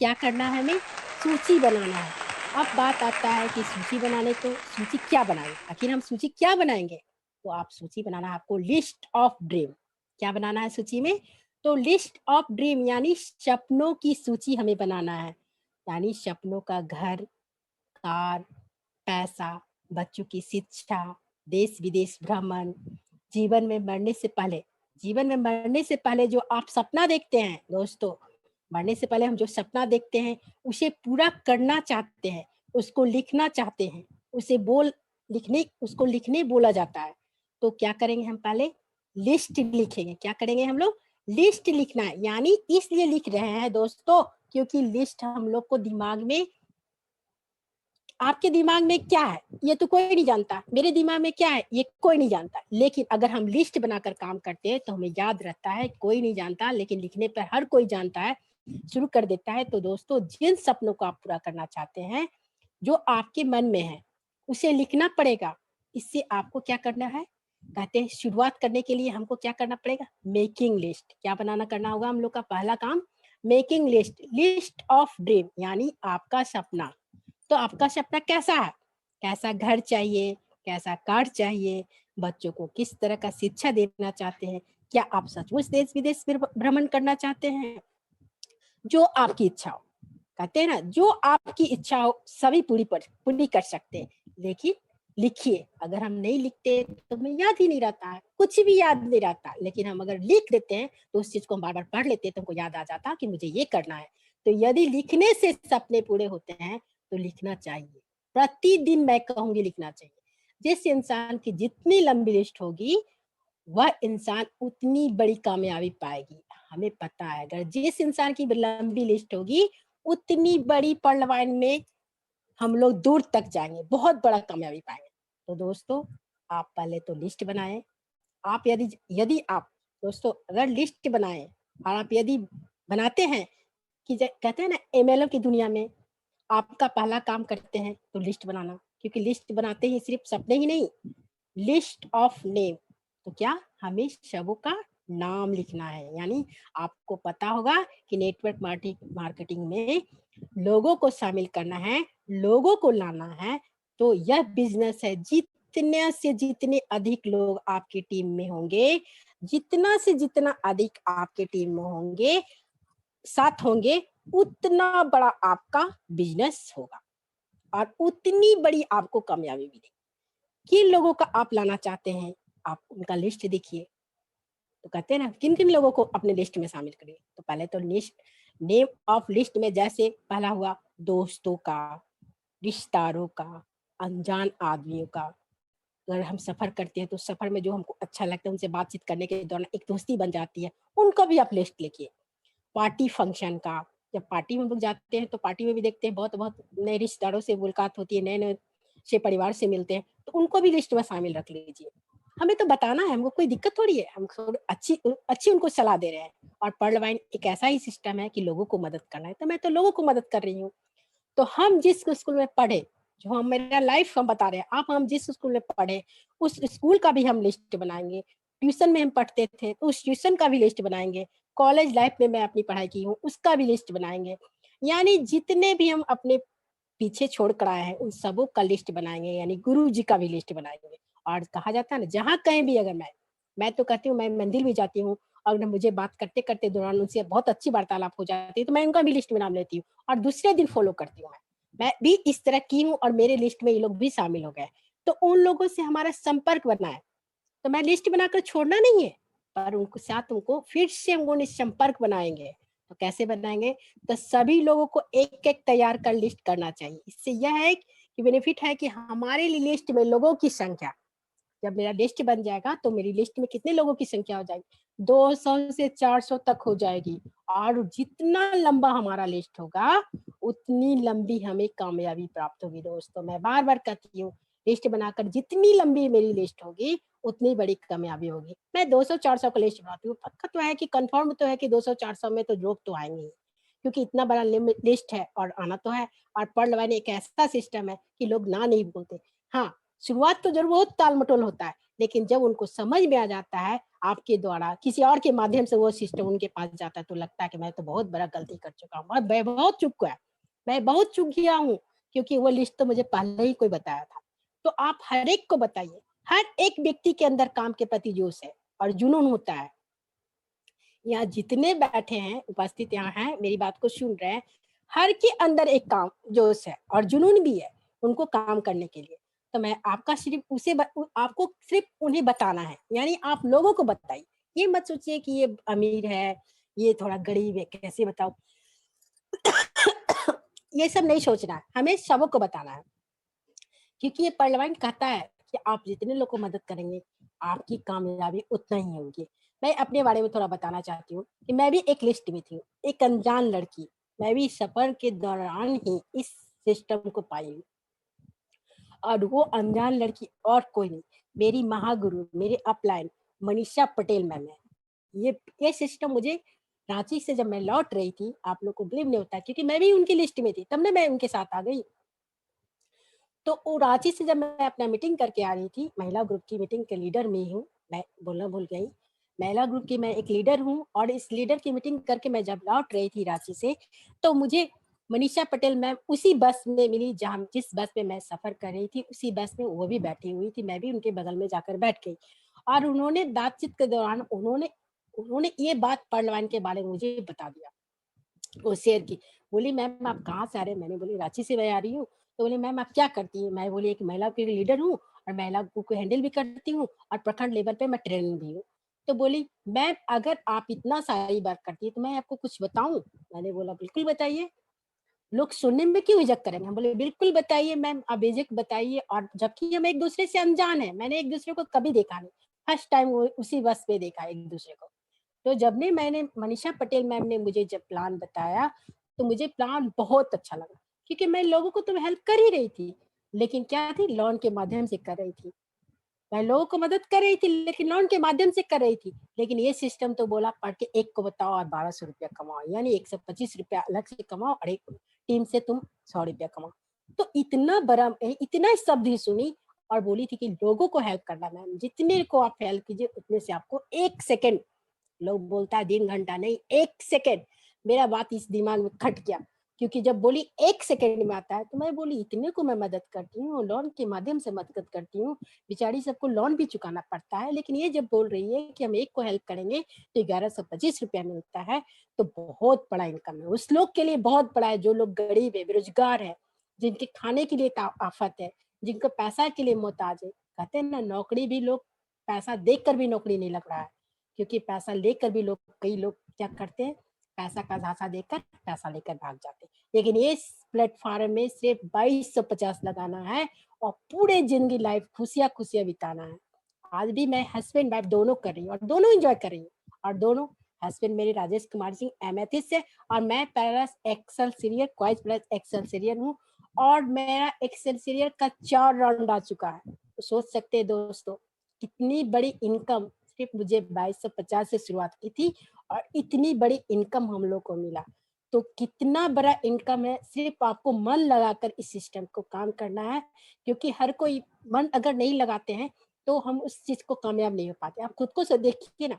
क्या करना है हमें? सूची बनाना है। अब बात आता है कि सूची बनाने तो सूची क्या बनाएँ? आखिर हम सूची क्या बनाएँगे? तो आप सूची बनाना है आपको लिस्ट ऑफ ड्रीम। क्या बनाना है सूची में? तो लिस्ट ऑफ ड्रीम यानी सपनों की सूची हमें बनाना है। यानी सपनों का घर, कार, पैसा, बच्चों की शिक्षा, देश-विदेश भ्रमण, जीवन में मरने से पहले जीवन में मरने से पहले जो आप सपना देखते हैं दोस्तों, मरने से पहले हम जो सपना देखते हैं, उसे पूरा करना चाहते हैं, उसको लिखना चाहते हैं, उसे बोल लिखने उसको लिखने बोला जाता है। तो क्या करेंगे हम पहले? लिस्ट लिखेंगे। क्या करेंगे हम लोग? लिस्ट लिखना है, यानी इसलिए लिख रहे हैं दोस्तों, क्योंकि लिस्ट हम लोग को दिमाग में आपके दिमाग में क्या है ये तो कोई नहीं जानता, मेरे दिमाग में क्या है ये कोई नहीं जानता, लेकिन अगर हम लिस्ट बनाकर काम करते हैं तो हमें याद रहता है। कोई नहीं जानता लेकिन लिखने पर हर कोई जानता है, शुरू कर देता है। तो दोस्तों, जिन सपनों को आप पूरा करना चाहते हैं, जो आपके मन में है, उसे लिखना पड़ेगा। इससे आपको क्या करना है? कहते हैं शुरुआत करने के लिए हमको क्या करना पड़ेगा? Making list. क्या बनाना करना होगा हम लोग का पहला काम? Making list. List of dream यानी आपका सपना। तो आपका सपना कैसा है? कैसा घर चाहिए? कैसा कार चाहिए? बच्चों को किस तरह का शिक्षा देना चाहते हैं? क्या आप सचमुच देश-विदेश भ्रमण करना चाहते हैं? जो आपकी इच्छा हो। कहते हैं ना, जो आपकी इच्छा हो सभी पूरी कर सकते हैं। लेकिन लिखिए, अगर हम नहीं लिखते तो हमें याद ही नहीं रहता है, कुछ भी याद नहीं रहता। लेकिन हम अगर लिख देते हैं तो उस चीज़ को हम बार-बार पढ़ लेते हैं तो हमको याद आ जाता कि मुझे ये करना है। तो यदि लिखने से सपने पूरे होते हैं तो लिखना चाहिए। प्रतिदिन मैं कहूँगी लिखना चाहिए। जिस इंसान की जितनी लंबी लिस्ट होगी, वह इंसान उतनी बड़ी कामयाबी पाएगी। हमें पता है अगर जिस इंसान की लंबी लिस्ट होगी, उतनी बड़ी पलवान में हम लोग दूर तक जाएँगे, बहुत बड़ा कामयाबी पाएँगे। तो दोस्तों, आप पहले तो लिस्ट बनाएँ। आप यदि यदि आप दोस्तों अगर लिस्ट बनाएँ और आप यदि बनाते हैं कि ज कहते हैं ना एमएलएम की दुनिया में आपका पहला काम करते हैं तो लिस्ट बनाना, क्योंकि लिस्ट बनाते ही सिर्फ़ सपने ही नहीं, लिस्ट ऑफ नेम। तो क्या हमें सबों का नाम लिखना है, यानी आपको पता होगा कि नेटवर्क मार्केटिंग में लोगों को शामिल करना है, लोगों को लाना है। तो यह बिजनेस है। जितने से जितने अधिक लोग आपकी टीम में होंगे, जितना से जितना अधिक आपके टीम में होंगे, साथ होंगे, उतना बड़ा आपका बिजनेस होगा और उतनी बड़ी आपको कामयाबी मिलेगी। किन लोगों का आप लाना चाहते हैं, आप उनका लिस्ट देखिए। तो कहते हैं ना किन-किन लोगों को अपने लिस्ट में शामिल करिए। तो पहले तो लिस्ट नेम ऑफ लिस्ट में जैसे पहला हुआ दोस्तों का, रिश्तेदारों का, अनजान आदमियों का। अगर हम सफ़र करते हैं तो सफ़र में जो हमको अच्छा लगता है उनसे बातचीत करने के दौरान एक दोस्ती बन जाती है, उनका भी आप लिस्ट लिखिए। पार्टी फंक्शन का, जब पार्टी में हम लोग जाते हैं तो पार्टी में भी देखते हैं बहुत-बहुत नए रिश्तेदारों से मुलाकात होती है, नए-नए से परिवार से मिलते हैं, तो उनको भी लिस्ट में शामिल रख लीजिए। हमें तो बताना है, हमको कोई दिक्कत थोड़ी है, हम थोड़ी अच्छी उनको सलाह दे रहे हैं। और पर्लवाइन एक ऐसा ही सिस्टम है कि लोगों को मदद करना है, तो मैं तो लोगों को मदद कर रही हूँ। तो हम जिस स्कूल में पढ़े, जो हम मेरा लाइफ हम बता रहे हैं, आप हम जिस स्कूल में पढ़े, उस स्कूल का भी हम लिस्ट बनाएँगे। ट्यूशन में हम पढ़ते थे, तो उस ट्यूशन का भी लिस्ट बनाएँगे। कॉलेज लाइफ में मैं अपनी पढ़ाई की हूँ, उसका भी लिस्ट बनाएँगे। यानी जितने भी हम अपने पीछे छोड़ कर आए हैं, उन सबों का लिस्ट बनाएँगे, यानी गुरुजी का भी लिस्ट बनाएँगे। और कहा जाता है ना, जहाँ कहीं भी अगर मैं तो कहती हूँ मैं मंदिर भी जाती हूँ और ना मुझे बात करते-करते दौरान उनसे बहुत अच्छी वार्तालाप हो जाती है, तो मैं उनका भी लिस्ट में नाम लेती हूँ और दूसरे दिन फ़ॉलो करती हूँ मैं। मैं भी इस तरह की हूँ और मेरे लिस्ट में ये लोग भी शामिल हो गए। तो उन लोगों से हमारा संपर्क बना है। तो मैं लिस्ट बनाकर छोड़ना नहीं है, पर उनको साथ उनको फिर से हम लोग संपर्क बनाएँगे। तो कैसे बनाएँगे? तो सभी लोगों को एक-एक तैयार कर लिस्ट करना चाहिए। इससे यह है कि बेनिफिट है कि हमारे लिस्ट में लोगों की संख्या, जब मेरा लिस्ट बन जाएगा तो मेरी लिस्ट में कितने लोगों की संख्या हो जाएगी? 200 से 400 तक हो जाएगी और जितना लंबा हमारा लिस्ट होगा, उतनी लंबी हमें कामयाबी प्राप्त होगी दोस्तों। मैं बार-बार कहती हूँ, लिस्ट बनाकर जितनी लंबी मेरी लिस्ट होगी, उतनी बड़ी कामयाबी होगी। मैं 200-400 का लिस्ट बनाती हूँ, पक्का तो है कि कन्फर्म तो है कि 200-400 में तो लोग तो आएँगे ही, क्योंकि इतना बड़ा लिस्ट है और आना तो है। और पढ़-लर्न एक ऐसा सिस्टम है कि लोग ना नहीं बोलते। हाँ, शुरुआत तो ज़रूर बहुत टाल-मटोल होता है, लेकिन जब उनको समझ में आ जाता है आपके द्वारा किसी और के माध्यम से वो सिस्टम उनके पास जाता है तो लगता है कि मैं तो बहुत बड़ा गलती कर चुका हूँ, मैं बहुत चूक गया हूँ, क्योंकि वो लिस्ट तो मुझे पहले ही कोई बताया था। तो आप हर एक को बताइए, हर एक व्यक्ति के अंदर काम के प्रति जोश है और जुनून होता है। यहाँ जितने बैठे हैं, उपस्थित यहाँ हैं, मेरी बात को सुन रहे हैं, हर के अंदर एक काम जोश है और जुनून भी है उनको काम करने के लिए। तो मैं आपका सिर्फ आपको सिर्फ उन्हें बताना है, यानी आप लोगों को बताइए। ये मत सोचिए कि ये अमीर है, ये थोड़ा गरीब है, कैसे बताओ। ये सब नहीं सोचना है, हमें सबको बताना है, क्योंकि ये पार्लियामेंट कहता है कि आप जितने लोग को मदद करेंगे, आपकी कामयाबी उतना ही होगी। मैं अपने बारे में थोड़ा बताना चाहती हूँ कि मैं भी एक लिस्ट में थी, एक अनजान लड़की। मैं भी सफर के दौरान ही इस सिस्टम को पाई, और वो अनजान लड़की और कोई नहीं, मेरी महागुरु, मेरे अपलाइन मनीषा पटेल मैम है। ये सिस्टम मुझे रांची से जब मैं लौट रही थी, आप लोग को बिलीव नहीं होता क्योंकि मैं भी उनकी लिस्ट में थी, तब ना मैं उनके साथ आ गई। तो वो रांची से जब मैं अपना मीटिंग करके आ रही थी, महिला ग्रुप की मीटिंग के लीडर में हूँ, मैं बोलना भूल गई, महिला ग्रुप की मैं एक लीडर हूँ, और इस लीडर की मीटिंग करके मैं जब लौट रही थी रांची से, तो मुझे मनीषा पटेल मैम उसी बस में मिली जहाँ जिस बस में मैं सफर कर रही थी, उसी बस में वो भी बैठी हुई थी, मैं भी उनके बगल में जाकर बैठ गई। और उन्होंने बातचीत के दौरान उन्होंने उन्होंने ये बात पार्लियामेंट के बारे में मुझे बता दिया, वो शेयर की। बोली मैम आप कहाँ से आ रहे हैं? मैंने बोली रांची से मैं आ रही हूँ। तो बोले मैम आप क्या करती हैं? मैं बोली एक महिला की लीडर हूँ और महिला को हैंडल भी करती हूँ और प्रखंड लेवल पे मैं ट्रेनर भी हूँ। तो बोली मैम अगर आप इतना सारी बात करती है तो मैं आपको कुछ बताऊं? मैंने बोला बिल्कुल बताइए, लोग सुनने में क्यों हिचक करेंगे? हम बोले बिल्कुल बताइए मैम, आप बेझिझक बताइए। और जबकि हम एक दूसरे से अनजान है, मैंने एक दूसरे को कभी देखा नहीं, फर्स्ट टाइम उसी बस पे देखा एक दूसरे को। तो जब ने मैंने मनीषा पटेल मैम ने मुझे जब प्लान बताया, तो मुझे प्लान बहुत अच्छा लगा, क्योंकि मैं लोगों को तो हेल्प कर ही रही थी, लेकिन क्या थी, लोन के माध्यम से कर रही थी। मैं लोगों को मदद कर रही थी लेकिन लोन के माध्यम से कर रही थी। लेकिन ये सिस्टम तो बोला पढ़ के एक को बताओ और 1200 रुपया कमाओ, यानी 125 रुपया अलग से कमाओ और एक टीम से तुम 100 रुपया कमाओ। तो इतना बड़ा, इतना शब्द ही सुनी और बोली थी कि लोगों को हेल्प करना मैम, जितने को आप हेल्प कीजिए उतने से आपको 1 सेकेंड, लोग बोलता है 3 घंटा नहीं, 1 सेकेंड। मेरा बात इस दिमाग में खट गया, क्योंकि जब बोली 1 सेकेंड में आता है, तो मैं बोली इतने को मैं मदद करती हूँ, लोन के माध्यम से मदद करती हूँ, बेचारी सबको लोन भी चुकाना पड़ता है, लेकिन ये जब बोल रही है कि हम एक को हेल्प करेंगे तो 1125 रुपया मिलता है, तो बहुत बड़ा इनकम है उस लोग के लिए, बहुत बड़ा है। जो लोग गरीब है, बेरोजगार है, जिनके खाने के लिए आफत है, जिनको पैसा के लिए मोहताज है, कहते हैं ना नौकरी भी लोग पैसा देख कर भी नौकरी नहीं लग रहा है, क्योंकि पैसा लेकर भी लोग, कई लोग क्या करते हैं, पैसा का झांसा देकर पैसा लेकर भाग जाते हैं। लेकिन ये प्लेटफॉर्म में सिर्फ 2250 लगाना है और पूरे जिंदगी लाइफ खुशियां खुशियां बिताना है। आज भी मैं हस्बैंड वाइफ दोनों कर रही हूँ और दोनों एंजॉय कर रही हूँ। और दोनों, हस्बैंड मेरे राजेश कुमार सिंह एमेथिस से, और मैं पैरास एक्सल सीरियर क्वाइस प्लस एक्सल सीरियर हूँ, और मेरा एक्सल सीरियर का 4 राउंड आ चुका है। तो सोच सकते हैं दोस्तों कितनी बड़ी इनकम, सिर्फ मुझे 2250 से शुरुआत की थी और इतनी बड़ी इनकम हम लोग को मिला। तो कितना बड़ा इनकम है, सिर्फ आपको मन लगाकर इस सिस्टम को काम करना है, क्योंकि हर कोई मन अगर नहीं लगाते हैं तो हम उस चीज को कामयाब नहीं हो पाते। आप खुद को से देखिए ना,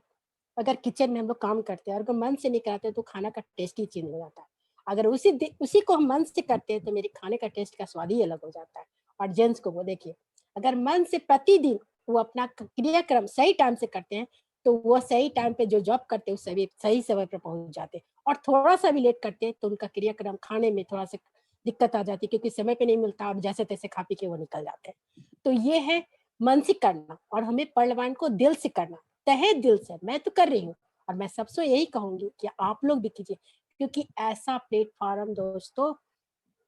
अगर किचन में हम लोग काम करते हैं और अगर मन से नहीं कराते तो खाना का टेस्ट ही चेंज हो जाता है। अगर उसी को हम मन से करते हैं तो मेरे खाने का टेस्ट का स्वाद ही अलग हो जाता है। और जेंट्स को वो देखिए, अगर मन से प्रतिदिन वो अपना क्रियाक्रम सही टाइम से करते हैं तो वो सही टाइम पे जो जॉब करते हैं उस सभी सही समय पर पहुंच जाते हैं। और थोड़ा सा भी लेट करते हैं तो उनका क्रियाक्रम खाने में थोड़ा सा दिक्कत आ जाती है, क्योंकि समय पे नहीं मिलता और जैसे तैसे खा पी के वो निकल जाते हैं। तो ये है मन से करना, और हमें पार्लियामेंट को दिल से करना, तहे दिल से। मैं तो कर रही हूँ और मैं सबसे यही कहूंगी कि आप लोग भी कीजिए, क्योंकि ऐसा प्लेटफॉर्म दोस्तों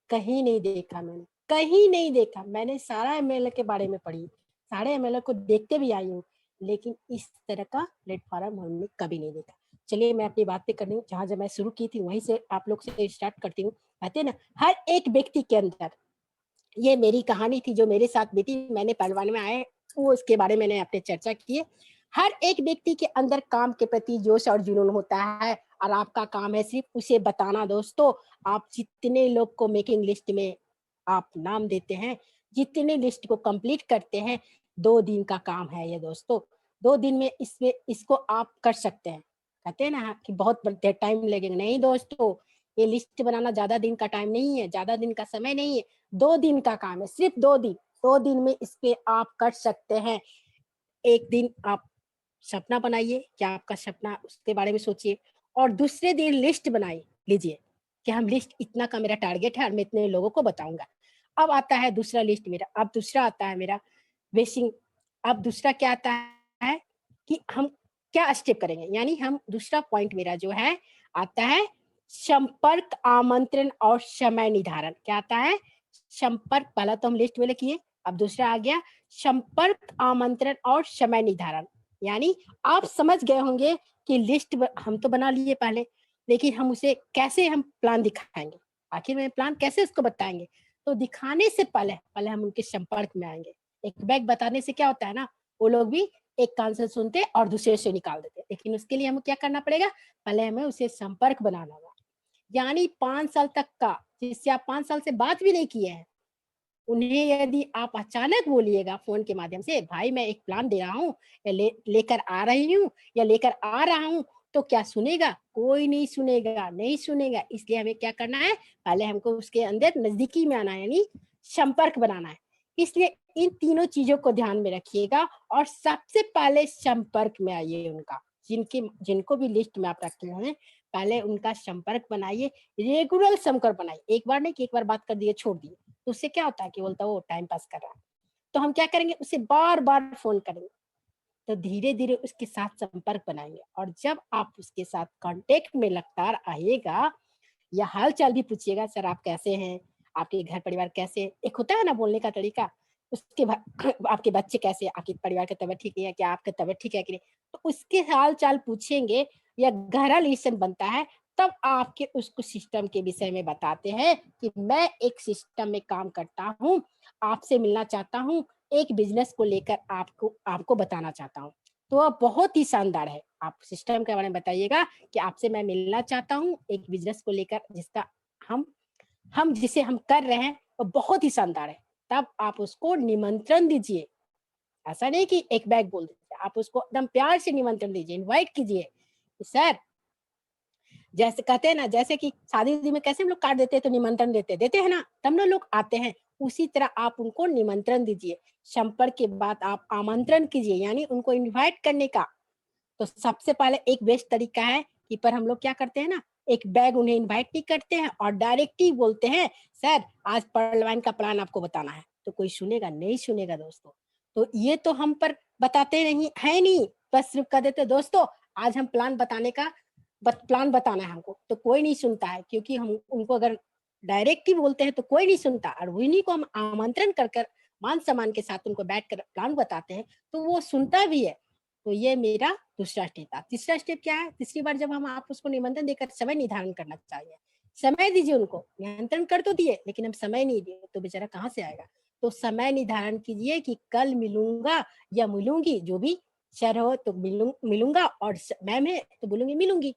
कहीं नहीं देखा मैंने, कहीं नहीं देखा। मैंने सारा एमएलए के बारे में पढ़ी, सारे एमएलए को देखते भी आई हूँ, लेकिन इस तरह का प्लेटफॉर्म हमने कभी नहीं देखा। चलिए मैं अपनी बात पे कर रही हूँ, जहां जब मैं शुरू की थी वहीं से आप लोग से स्टार्ट करती हूँ। कहते हैं ना हर एक व्यक्ति के अंदर, ये मेरी कहानी थी जो मेरे साथ बीती, मैंने पहलवान में आए वो इसके बारे में मैंने अपने चर्चा की है। हर एक व्यक्ति के अंदर काम के प्रति जोश और जुनून होता है, और आपका काम है सिर्फ उसे बताना दोस्तों। आप जितने लोग को मेकिंग लिस्ट में आप नाम देते हैं, जितने लिस्ट को कंप्लीट करते हैं, 2 दिन का काम है ये दोस्तों। 2 दिन में इसको आप कर सकते हैं। कहते हैं ना कि बहुत टाइम लगेगा, नहीं दोस्तों, ये लिस्ट बनाना ज़्यादा दिन का टाइम नहीं है, ज़्यादा दिन का समय नहीं है, 2 दिन का काम है, सिर्फ 2 दिन। 2 दिन में इस पे आप कर सकते हैं। एक दिन आप सपना बनाइए, क्या आपका सपना उसके बारे में सोचिए, और दूसरे दिन लिस्ट बनाइए लीजिए कि हम लिस्ट इतना का मेरा टारगेट है और मैं इतने लोगों को बताऊँगा। अब आता है दूसरा लिस्ट मेरा, अब दूसरा आता है मेरा बेसिंग। अब दूसरा क्या आता है कि हम क्या स्टेप करेंगे, यानी हम दूसरा पॉइंट मेरा जो है आता है संपर्क, आमंत्रण और समय निर्धारण। क्या आता है? संपर्क, पहला तो हम लिस्ट में किए, अब दूसरा आ गया संपर्क, आमंत्रण और समय निर्धारण। यानी आप समझ गए होंगे कि लिस्ट हम तो बना लिए पहले, लेकिन हम उसे कैसे हम प्लान दिखाएंगे, आखिर में प्लान कैसे उसको बताएंगे। तो दिखाने से पहले पहले हम उनके संपर्क में आएंगे। एक बैग बताने से क्या होता है ना, वो लोग भी एक कान से सुनते और दूसरे से निकाल देते, लेकिन उसके लिए हमें क्या करना पड़ेगा, पहले हमें उसे संपर्क बनाना होगा। यानी 5 साल तक का, जिससे आप 5 साल से बात भी नहीं किए हैं, उन्हें यदि आप अचानक बोलिएगा फ़ोन के माध्यम से, भाई मैं एक प्लान दे रहा हूँ, या लेकर आ रही हूँ या लेकर आ रहा हूँ, तो क्या सुनेगा? कोई नहीं सुनेगा, नहीं सुनेगा। इसलिए हमें क्या करना है, पहले हमको उसके अंदर नज़दीकी में आना है, यानी संपर्क बनाना है। इसलिए इन तीनों चीज़ों को ध्यान में रखिएगा और सबसे पहले संपर्क में आइए उनका। जिनको भी लिस्ट में आप रखे हैं, पहले उनका संपर्क बनाइए, रेगुलर संपर्क बनाइए। एक बार नहीं कि एक बार बात कर दिए, छोड़ दिए। तो उससे क्या होता है कि बोलता है वो टाइम पास कर रहा है। तो हम क्या करेंगे, उसे बार-बार फ़ोन करेंगे। तो धीरे-धीरे उसके साथ संपर्क बनाएँगे, और जब आप उसके साथ कॉन्टैक्ट में लगातार आइएगा, या हाल-चाल भी पूछिएगा, सर आप कैसे हैं? आपके घर परिवार कैसे हैं? एक होता है ना बोलने का तरीका, उसके बाद आपके बच्चे कैसे हैं? आपके परिवार की तबीयत ठीक नहीं है क्या? आपकी तबीयत ठीक है कि नहीं? तो उसके हाल-चाल पूछेंगे, या गहरा रिलेशन बनता है, तब आपके उसको सिस्टम के विषय में बताते हैं कि मैं एक सिस्टम में काम करता हूँ, आपसे मिलना चाहता हूँ, एक बिज़नेस को लेकर आपको आपको बताना चाहता हूँ। तो वह बहुत ही शानदार है। आप सिस्टम के बारे में बताइएगा कि आपसे मैं मिलना चाहता हूँ एक बिज़नेस को लेकर, जिसका हम जिसे हम कर रहे हैं वो बहुत ही शानदार है। तब आप उसको निमंत्रण दीजिए। ऐसा नहीं कि एक बैग बोल दीजिए, आप उसको एकदम प्यार से निमंत्रण दीजिए, इनवाइट कीजिए कि सर, जैसे कहते हैं ना, जैसे कि शादी-वादी में कैसे हम लोग कार्ड देते हैं तो निमंत्रण देते हैं ना, तब ना लोग आते हैं। उसी तरह आप उनको निमंत्रण दीजिए। संपर्क के बाद आप आमंत्रण कीजिए, यानी उनको इनवाइट करने का। तो सबसे पहले एक बेस्ट तरीका है कि पर हम लोग क्या करते हैं ना, एक बैग उन्हें इनवाइट नहीं करते हैं और डायरेक्ट ही बोलते हैं, सर आज पर्ल वाइन का प्लान आपको बताना है। तो कोई सुनेगा? नहीं सुनेगा दोस्तों। तो ये तो हम पर बताते नहीं है नहीं, बस सिर्फ कह देते दोस्तों आज हम प्लान बताने का प्लान बताना है हमको, तो कोई नहीं सुनता है, क्योंकि हम उनको अगर डायरेक्ट ही बोलते हैं तो कोई नहीं सुनता, और उन्हीं को हम आमंत्रण कर कर मान सम्मान के साथ उनको बैठकर प्लान बताते हैं, तो वो सुनता भी है। तो ये मेरा दूसरा स्टेप था। तीसरा स्टेप क्या है? तीसरी बार जब हम आप उसको निमंत्रण देकर समय निर्धारण करना चाहिए। समय दीजिए उनको, निमंत्रण कर तो दिए, लेकिन हम समय नहीं दिए, तो बेचारा कहाँ से आएगा? तो समय निर्धारण कीजिए कि कल मिलूँगा या मिलूँगी, जो भी सर हो तो मिलूँगा, और मैम है तो बोलूँगी मिलूँगी।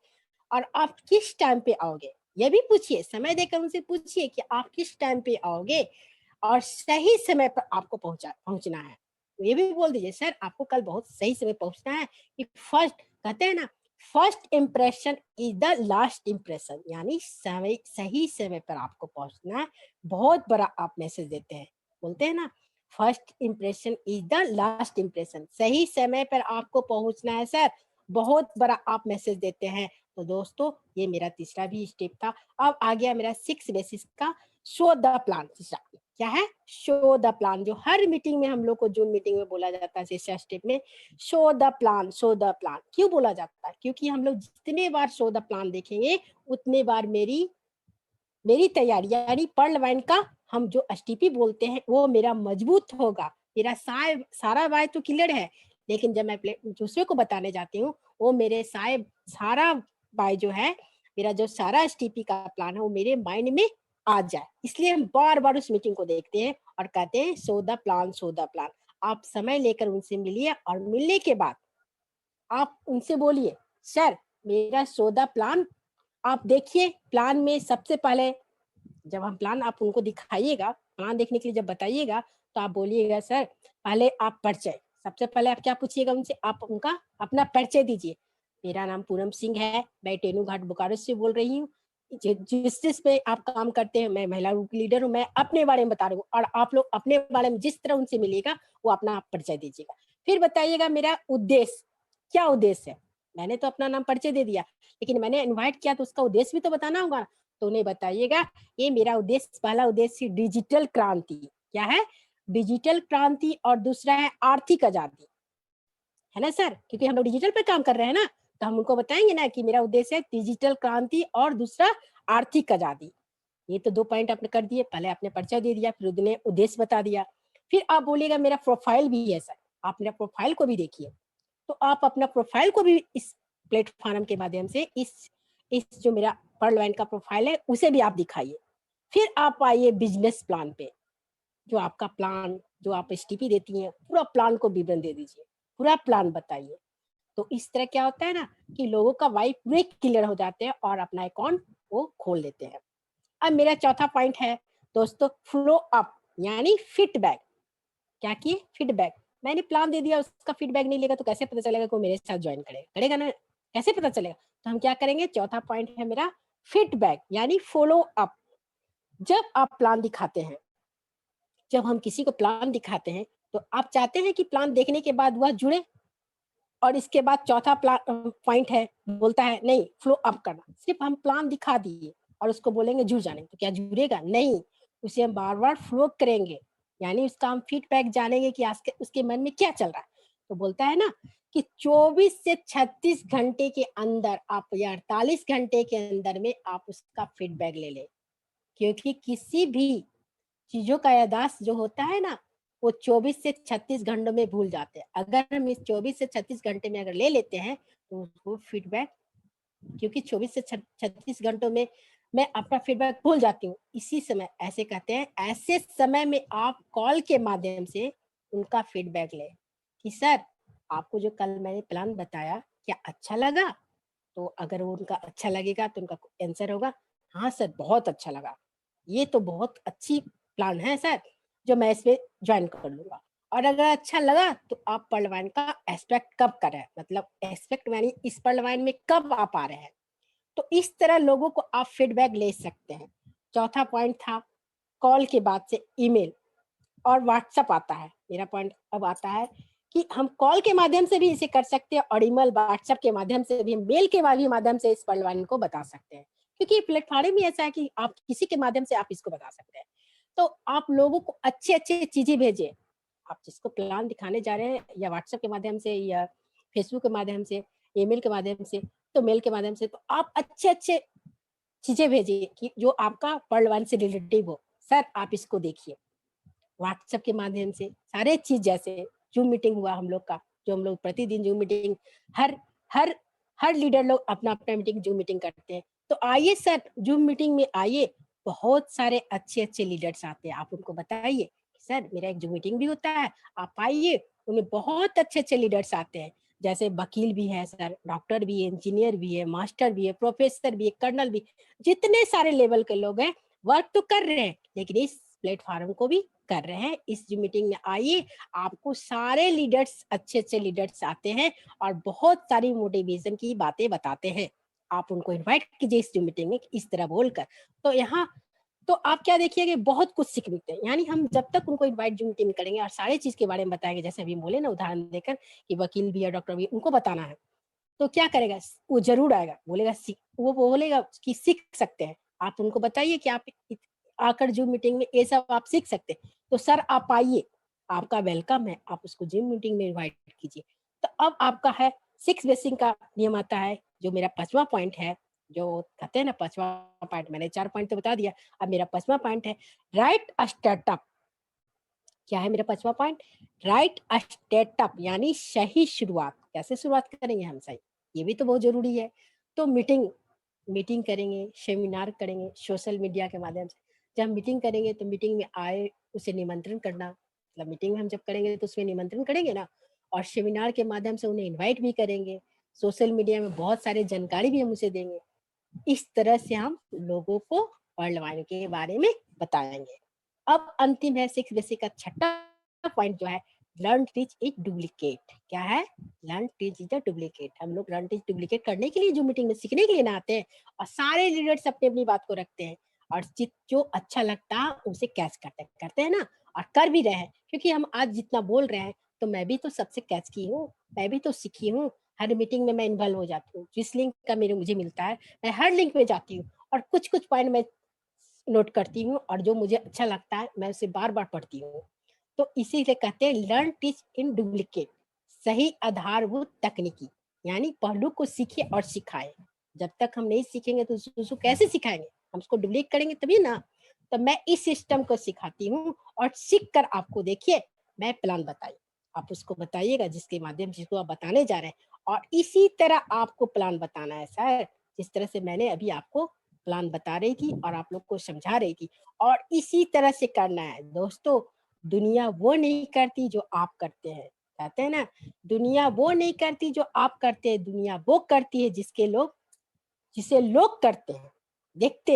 और आप किस टाइम पे आओगे? ये भी पूछिए, समय देकर उनसे पूछिए कि आप किस टाइम पे आओगे, और सही समय पर आपको पहुँचना है। तो ये भी बोल दीजिए, सर आपको कल बहुत सही समय पहुँचना है, कि फर्स्ट कहते हैं ना, first impression is the last impression, यानी सही समय पर आपको पहुँचना है। बहुत बड़ा आप मैसेज देते हैं। बोलते हैं ना, first impression is the last impression, सही समय पर आपको पहुँचना है सर, बहुत बड़ा आप मैसेज देते हैं। तो दोस्तों ये मेरा तीसरा भी स्टेप था। अब आ गया मेरा 6 बेसिस का, शो द प्लान। तीसरा क्या है? शो द प्लान, जो हर मीटिंग में हम लोग को जूम मीटिंग में बोला जाता है तीसरा स्टेप में, show the plan, show the plan. क्यों बोला जाता है? क्योंकि हम लोग जितने बार शो द प्लान देखेंगे, उतने बार मेरी मेरी तैयारी, यानी पर्ल वाइन का हम जो एसटीपी बोलते हैं वो मेरा मजबूत होगा। मेरा सारा बाय तो क्लियर है, लेकिन जब मैं दूसरे को बताने जाती हूँ, वो मेरे सारा बाय जो है, मेरा जो सारा एसटीपी का प्लान है वो मेरे माइंड में आ जाए। इसलिए हम बार-बार उस मीटिंग को देखते हैं और कहते हैं so the plan, so the plan. आप समय लेकर उनसे मिलिए, और मिलने के बाद आप उनसे बोलिए, सर मेरा सो द प्लान आप देखिए। प्लान में सबसे पहले जब हम प्लान आप उनको दिखाइएगा, प्लान देखने के लिए जब बताइएगा, तो आप बोलिएगा, सर पहले आप परिचय, सबसे पहले आप क्या पूछिएगा उनसे, आप उनका अपना परिचय दीजिए। मेरा नाम पूनम सिंह है, मैं टेनू घाट बोकारो से बोल रही हूँ। जिस पे आप काम करते हैं, मैं महिला ग्रुप की लीडर हूँ। मैं अपने बारे में बता रही हूँ और आप लोग अपने बारे में जिस तरह उनसे मिलिएगा वो अपना परिचय दीजिएगा। फिर बताइएगा मेरा उद्देश्य, क्या उद्देश्य है। मैंने तो अपना नाम परिचय दे दिया, लेकिन मैंने इन्वाइट किया तो उसका उद्देश्य भी तो बताना होगा। तो उन्हें बताइएगा ये मेरा उद्देश्य, पहला उद्देश्य डिजिटल क्रांति। क्या है? डिजिटल क्रांति। और दूसरा है आर्थिक आजादी, है ना सर, क्योंकि हम लोग डिजिटल पे काम कर रहे हैं ना, तो हम उनको बताएंगे ना कि मेरा उद्देश्य है डिजिटल क्रांति और दूसरा आर्थिक आजादी। ये तो 2 पॉइंट आपने कर दिए, पहले आपने परिचय दे दिया, फिर उन्हें उद्देश्य बता दिया। फिर आप बोलिएगा मेरा प्रोफाइल भी है सर, आप मेरा प्रोफाइल को भी देखिए। तो आप अपना प्रोफाइल को भी इस प्लेटफॉर्म के माध्यम से इस जो मेरा पर्ल वाइन का प्रोफाइल है उसे भी आप दिखाइए। फिर आप आइए बिजनेस प्लान पे, जो आपका प्लान, जो आप एसटीपी देती हैं, पूरा प्लान को विवरण दे दीजिए, पूरा प्लान बताइए। तो इस तरह क्या होता है ना कि लोगों का वाइफ पूरे क्लियर हो जाते हैं और अपना अकाउंट वो खोल लेते हैं। अब मेरा चौथा पॉइंट है दोस्तों, फ्लो अप यानी फीडबैक। क्या किए? फीडबैक। मैंने प्लान दे दिया, उसका फीडबैक नहीं लेगा तो कैसे पता चलेगा कि वो मेरे साथ ज्वाइन करेगा? करेगा ना, कैसे पता चलेगा? तो हम क्या करेंगे, चौथा पॉइंट है मेरा फीडबैक यानी फॉलो अप। जब आप प्लान दिखाते हैं, जब हम किसी को प्लान दिखाते हैं, तो आप चाहते हैं कि प्लान देखने के बाद वह जुड़े। और इसके बाद चौथा पॉइंट है, बोलता है नहीं फ्लो अप करना। सिर्फ हम प्लान दिखा दिए और उसको बोलेंगे जुड़ जाने, तो क्या जुड़ेगा? नहीं, उसे हम बार बार फ्लो करेंगे, यानी उसका हम फीडबैक जानेंगे कि आज के उसके मन में क्या चल रहा है। तो बोलता है ना कि 24 से 36 घंटे के अंदर आप, या 48 घंटे के अंदर में आप उसका फीडबैक ले लें। क्योंकि किसी भी चीजों का याददाश्त जो होता है ना, वो 24 से 36 घंटों में भूल जाते हैं। अगर हम इस 24 से 36 घंटे में अगर ले लेते हैं तो उसको फीडबैक, क्योंकि 24 से 36 घंटों में मैं अपना फीडबैक भूल जाती हूँ। इसी समय, ऐसे कहते हैं, ऐसे समय में आप कॉल के माध्यम से उनका फीडबैक लें कि सर आपको जो कल मैंने प्लान बताया क्या अच्छा लगा? तो अगर वो उनका अच्छा लगेगा तो उनका आंसर होगा हाँ सर बहुत अच्छा लगा, ये तो बहुत अच्छी प्लान है सर, जो मैं इसमें ज्वाइन कर लूंगा। और अगर अच्छा लगा तो आप पर्ल वाइन का एक्सपेक्ट कब कर रहे हैं, मतलब एक्सपेक्ट यानी इस पर्ल वाइन में कब आप आ रहे हैं। तो इस तरह लोगों को आप फीडबैक ले सकते हैं। चौथा पॉइंट था कॉल के बाद से ईमेल और व्हाट्सएप आता है। मेरा पॉइंट अब आता है कि हम कॉल के माध्यम से भी इसे कर सकते हैं और ईमेल व्हाट्सएप के माध्यम से भी, मेल के माध्यम से इस पर्ल को बता सकते हैं। क्योंकि प्लेटफॉर्म ही ऐसा है कि आप किसी के माध्यम से आप इसको बता सकते हैं। तो आप लोगों को अच्छे अच्छे चीजें भेजिए। आप जिसको प्लान दिखाने जा रहे हैं, या व्हाट्सएप के माध्यम से, या फेसबुक के माध्यम से, ईमेल के माध्यम से, तो मेल के माध्यम से, तो आप अच्छे अच्छे चीजें भेजिए कि जो आपका पर्ल से रिलेटिव हो। सर आप इसको देखिए, व्हाट्सएप के माध्यम से सारे चीज, जैसे जूम मीटिंग हुआ हम लोग का, जो हम लोग प्रतिदिन जूम मीटिंग, हर हर हर लीडर लोग अपना अपना मीटिंग जूम मीटिंग करते हैं। तो आइए सर जूम मीटिंग में आइए, बहुत सारे अच्छे अच्छे लीडर्स आते हैं, आप उनको बताइए सर मेरा एक जूम मीटिंग भी होता है, आप आइए। उनमें बहुत अच्छे अच्छे लीडर्स आते हैं, जैसे वकील भी है सर, डॉक्टर भी है, इंजीनियर भी है, मास्टर भी है, प्रोफेसर भी है, कर्नल भी, जितने सारे लेवल के लोग हैं वर्क तो कर रहे हैं, लेकिन इस प्लेटफॉर्म को भी कर रहे हैं। इस मीटिंग में आइए, आपको सारे लीडर्स, अच्छे अच्छे लीडर्स आते हैं और बहुत सारी मोटिवेशन की बातें बताते हैं। आप उनको इनवाइट कीजिए इस मीटिंग में इस तरह बोलकर। तो यहाँ तो आप क्या देखिएगा बहुत कुछ सीख मिलते हैं। यानी हम जब तक उनको इनवाइट जूम मीटिंग करेंगे और सारे चीज के बारे में बताएंगे, जैसे अभी बोले ना उदाहरण देकर कि वकील भी है, डॉक्टर भी, उनको बताना है, तो क्या करेगा वो जरूर आएगा, बोलेगा वो बोलेगा कि सीख सकते हैं। आप उनको बताइए कि आप आकर जूम मीटिंग में ये सब आप सीख सकते हैं, तो सर आप आइए, आपका वेलकम है, आप उसको जूम मीटिंग में इनवाइट कीजिए। तो अब आपका है 6 बेसिक का नियम आता है, जो मेरा 5वां पॉइंट है, जो कहते हैं ना 5वां पॉइंट, मैंने 4 पॉइंट तो बता दिया, अब मेरा 5वां पॉइंट है राइट स्टार्टअप। क्या है मेरा 5वां पॉइंट? राइट स्टार्टअप यानी सही शुरुआत। कैसे शुरुआत करेंगे हम सही, ये भी तो बहुत जरूरी है। तो मीटिंग मीटिंग करेंगे, सेमिनार करेंगे सोशल मीडिया के माध्यम से। जब मीटिंग करेंगे तो मीटिंग में आए उसे निमंत्रण करना, मतलब मीटिंग में हम जब करेंगे तो उसमें निमंत्रण करेंगे ना, और सेमिनार के माध्यम से उन्हें इनवाइट भी करेंगे। सोशल मीडिया में बहुत सारे जानकारी भी हम उसे देंगे। इस तरह से हम लोगों को वर्ल्ड वाइड के बारे में बताएंगे। अब अंतिम है 6 बेसिक का छठा पॉइंट, जो है लर्न टीच इज डुप्लीकेट। क्या है? Learn teach is the duplicate. हम लोग लर्न टीच डुप्लीकेट करने के लिए जो मीटिंग में सीखने के लिए ना आते हैं, और सारे लीडर्स अपनी अपनी बात को रखते हैं, और जो अच्छा लगता है उसे कैच करते करते हैं ना, और कर भी रहे हैं, क्योंकि हम आज जितना बोल रहे हैं तो मैं भी तो सबसे कैच की हूँ, मैं भी तो सीखी हूँ। हर मीटिंग में मैं इन्वॉल्व हो जाती हूँ, जिस लिंक का मेरे मुझे मिलता है मैं हर लिंक में जाती हूँ, और कुछ कुछ पॉइंट मैं नोट करती हूँ, और जो मुझे अच्छा लगता है मैं उसे बार बार पढ़ती हूँ। तो इसीलिए कहते हैं लर्न टीच इन डुप्लीकेट, सही आधारभूत तकनीकी, यानी पहलू को सीखे और सिखाए। जब तक हम नहीं सीखेंगे तो उसको कैसे सिखाएंगे? हम उसको डुप्लीकेट करेंगे तभी ना। तो मैं इस सिस्टम को सिखाती हूँ, और सीख कर आपको देखिए मैं प्लान बताई, आप उसको बताइएगा जिसके माध्यम से जिसको आप बताने जा रहे हैं, और इसी तरह आपको प्लान बताना है सर, जिस तरह से मैंने अभी आपको प्लान बता रही थी और आप लोग को समझा रही थी, और इसी तरह से करना है दोस्तों। दुनिया वो नहीं करती जो आप करते हैं, कहते हैं ना, दुनिया वो नहीं करती जो आप करते हैं, दुनिया वो करती है जिसे लोग करते हैं, देखते हैं।